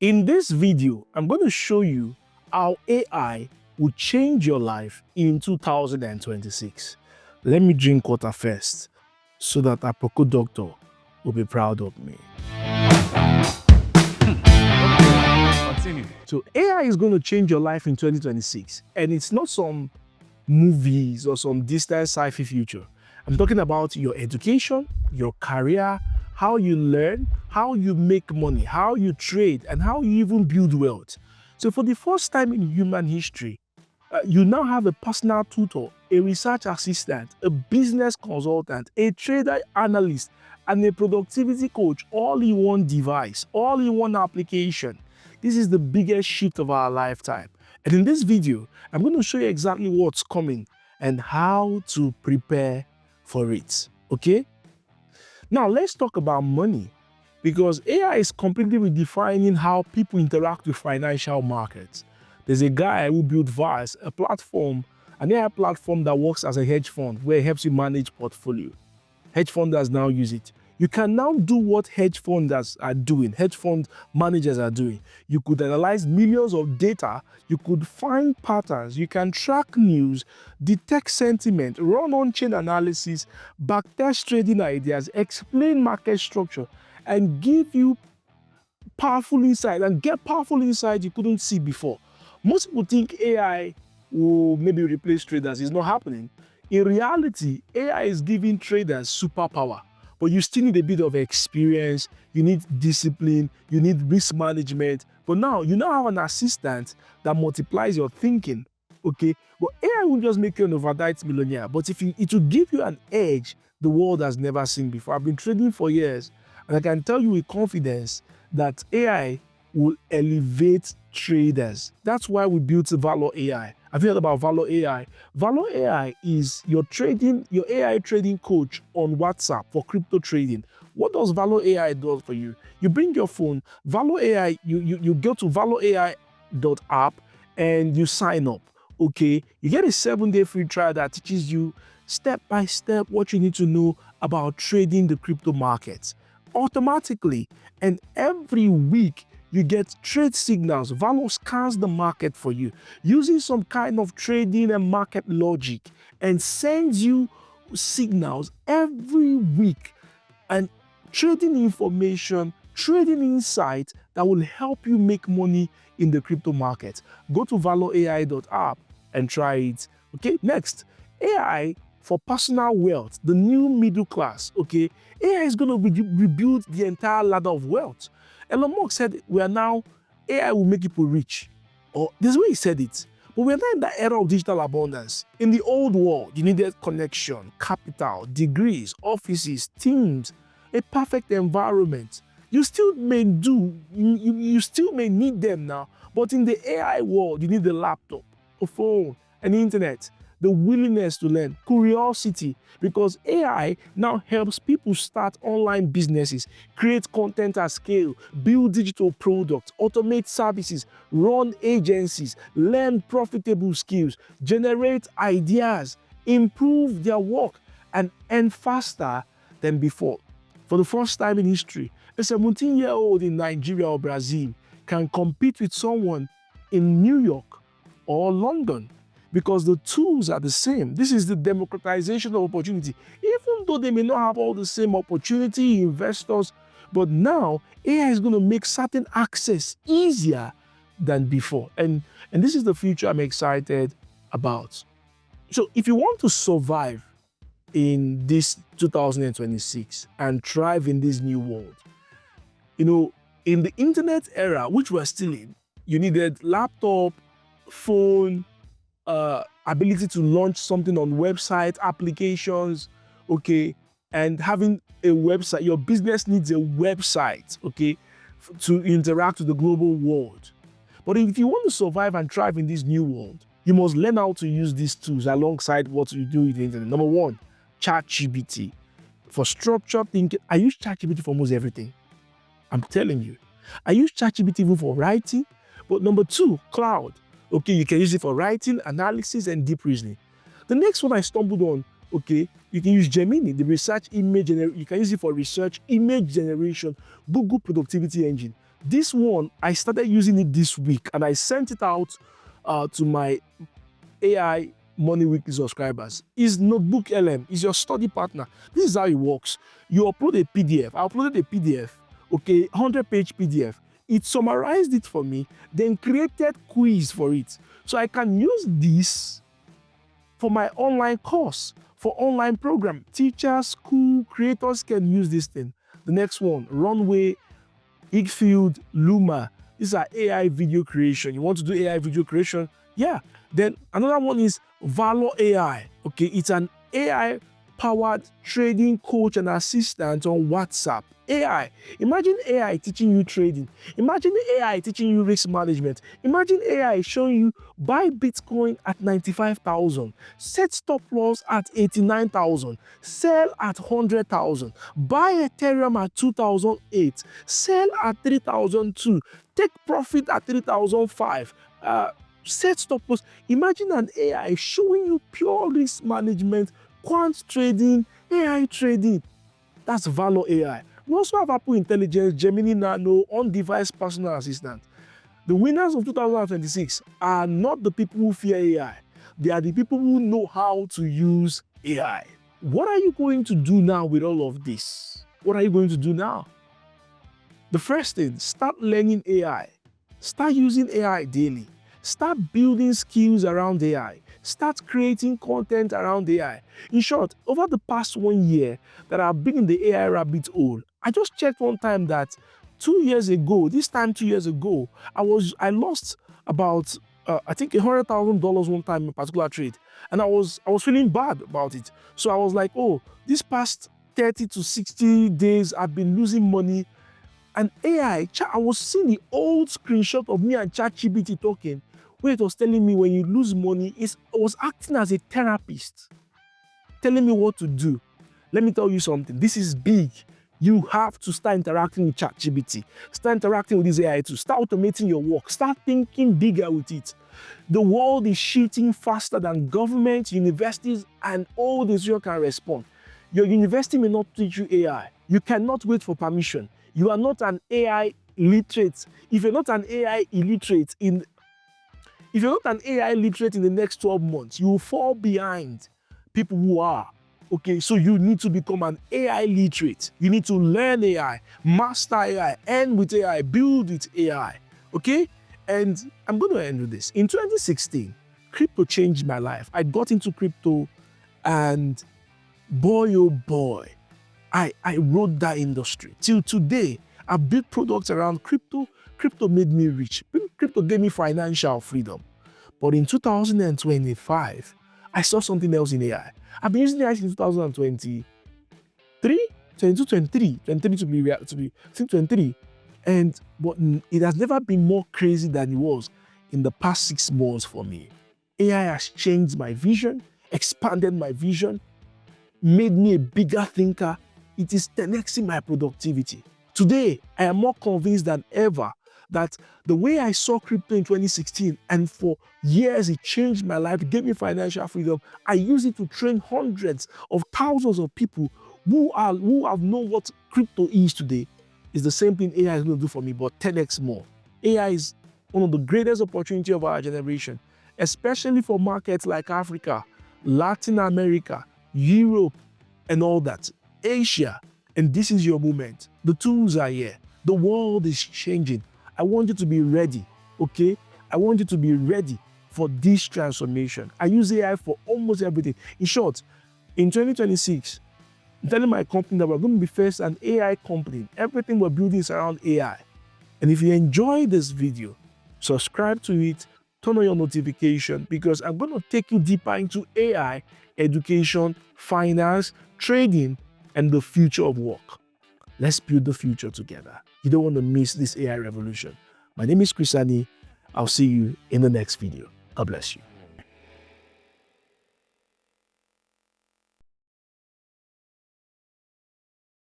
In this video, I'm going to show you how AI will change your life in 2026. Let me drink water first so that our Poco doctor will be proud of me. Continue. So AI is going to change your life in 2026, and it's not some movies or some distant sci-fi future. I'm talking about your education, your career, how you learn, how you make money, how you trade, and how you even build wealth. So for the first time in human history, you now have a personal tutor, a research assistant, a business consultant, a trader analyst, and a productivity coach all in one device, all in one application. This is the biggest shift of our lifetime. And in this video, I'm going to show you exactly what's coming and how to prepare for it. Okay? Now, let's talk about money, because AI is completely redefining how people interact with financial markets. There's a guy who built Valo, a platform, an AI platform that works as a hedge fund where it helps you manage portfolio. Hedge funders now use it. You can now do what hedge funders are doing, hedge fund managers are doing. You could analyze millions of data, you could find patterns, you can track news, detect sentiment, run on-chain analysis, backtest trading ideas, explain market structure, and give you powerful insight and get powerful insight you couldn't see before. Most people think AI will maybe replace traders. It's not happening. In reality, AI is giving traders superpower, but you still need a bit of experience, you need discipline, you need risk management. But now, you now have an assistant that multiplies your thinking, okay? But AI won't just make you an overnight millionaire, but it will give you an edge the world has never seen before. I've been trading for years, and I can tell you with confidence that AI will elevate traders. That's why we built Valo AI. Have you heard about Valo AI? Valo AI is your AI trading coach on WhatsApp for crypto trading. What does Valo AI do for you? You bring your phone, Valo AI, you go to valoai.app and you sign up. Okay, you get a 7-day free trial that teaches you step by step what you need to know about trading the crypto markets automatically. And every week you get trade signals. Valo scans the market for you using some kind of trading and market logic and sends you signals every week and trading information, trading insight that will help you make money in the crypto market. Go to valoai.app and try it. Okay, next, AI for personal wealth, the new middle class. Okay, AI is going to rebuild the entire ladder of wealth. Elon Musk said AI will make people rich. Or this is the way he said it. But we're not in that era of digital abundance. In the old world, you needed connection, capital, degrees, offices, teams, a perfect environment. You still may you still may need them now, but in the AI world, you need a laptop, a phone, an internet, the willingness to learn, curiosity, because AI now helps people start online businesses, create content at scale, build digital products, automate services, run agencies, learn profitable skills, generate ideas, improve their work, and earn faster than before. For the first time in history, a 17-year-old in Nigeria or Brazil can compete with someone in New York or London, because the tools are the same. This is the democratization of opportunity. Even though they may not have all the same opportunity, investors, but now AI is going to make certain access easier than before. And this is the future I'm excited about. So if you want to survive in this 2026 and thrive in this new world, in the internet era, which we're still in, you needed laptop, phone, ability to launch something on website applications, okay, and having a website. Your business needs a website, okay, to interact with the global world. But if you want to survive and thrive in this new world, you must learn how to use these tools alongside what you do with the internet. Number one, ChatGPT. For structured thinking, I use ChatGPT for almost everything. I'm telling you. I use ChatGPT even for writing. But number two, cloud. Okay, you can use it for writing, analysis, and deep reasoning. The next one I stumbled on, okay, you can use Gemini, the research image generation. You can use it for research, image generation, Google productivity engine. This one, I started using it this week and I sent it out to my AI Money Weekly subscribers. Is Notebook LM, is your study partner. This is how it works. You upload a PDF. I uploaded a PDF, okay, 100-page PDF. It summarized it for me, then created quiz for it. So I can use this for my online course, for online program. Teachers, school, creators can use this thing. The next one, Runway, Igfield, Luma. These are AI video creation. You want to do AI video creation? Yeah. Then another one is Valo AI. Okay, it's an AI powered trading coach and assistant on WhatsApp. AI. Imagine AI teaching you trading. Imagine AI teaching you risk management. Imagine AI showing you buy Bitcoin at 95,000, set stop loss at 89,000, sell at 100,000, buy Ethereum at 2008, sell at 3002, take profit at 3005. Set stop loss. Imagine an AI showing you pure risk management, quant trading, AI trading. That's Valo AI. We also have Apple Intelligence, Gemini Nano, on-device personal assistant. The winners of 2026 are not the people who fear AI. They are the people who know how to use AI. What are you going to do now with all of this? What are you going to do now? The first thing, start learning AI. Start using AI daily. Start building skills around AI. Start creating content around AI. In short, over the past 1 year that I've been in the AI rabbit hole, I just checked one time that 2 years ago, this time 2 years ago, I lost about I think $100,000 one time in a particular trade, and I was feeling bad about it. So I was like, oh, this past 30 to 60 days, I've been losing money. And AI, I was seeing the old screenshot of me and ChatGPT talking, where it was telling me when you lose money, it was acting as a therapist, telling me what to do. Let me tell you something, this is big. You have to start interacting with ChatGPT, start interacting with this AI too, start automating your work, start thinking bigger with it. The world is shifting faster than government, universities, and all this you can respond. Your university may not teach you AI. You cannot wait for permission. You are not an AI literate. If you're not an AI illiterate in the next 12 months, you will fall behind people who are. Okay, so you need to become an AI literate. You need to learn AI, master AI, end with AI, build with AI. Okay? And I'm going to end with this. In 2016, crypto changed my life. I got into crypto and boy, oh boy, I rode that industry. Till today, I built products around crypto. Crypto made me rich. Crypto gave me financial freedom. But in 2025, I saw something else in AI. I've been using AI since 2023, 22, 23 to be, I think 23. But it has never been more crazy than it was in the past 6 months for me. AI has changed my vision, expanded my vision, made me a bigger thinker. It is 10xing my productivity. Today, I am more convinced than ever that the way I saw crypto in 2016, and for years it changed my life, it gave me financial freedom. I use it to train hundreds of thousands of people who have known what crypto is today. Is the same thing AI is going to do for me, but 10x more. AI is one of the greatest opportunities of our generation, especially for markets like Africa, Latin America, Europe, and all that. Asia, and this is your moment. The tools are here. The world is changing. I want you to be ready, okay? I want you to be ready for this transformation. I use AI for almost everything. In short, in 2026, I'm telling my company that we're going to be first an AI company. Everything we're building is around AI. And if you enjoy this video, subscribe to it, turn on your notification, because I'm going to take you deeper into AI, education, finance, trading, and the future of work. Let's build the future together. You don't want to miss this AI revolution. My name is Chrisani. I'll see you in the next video. God bless you.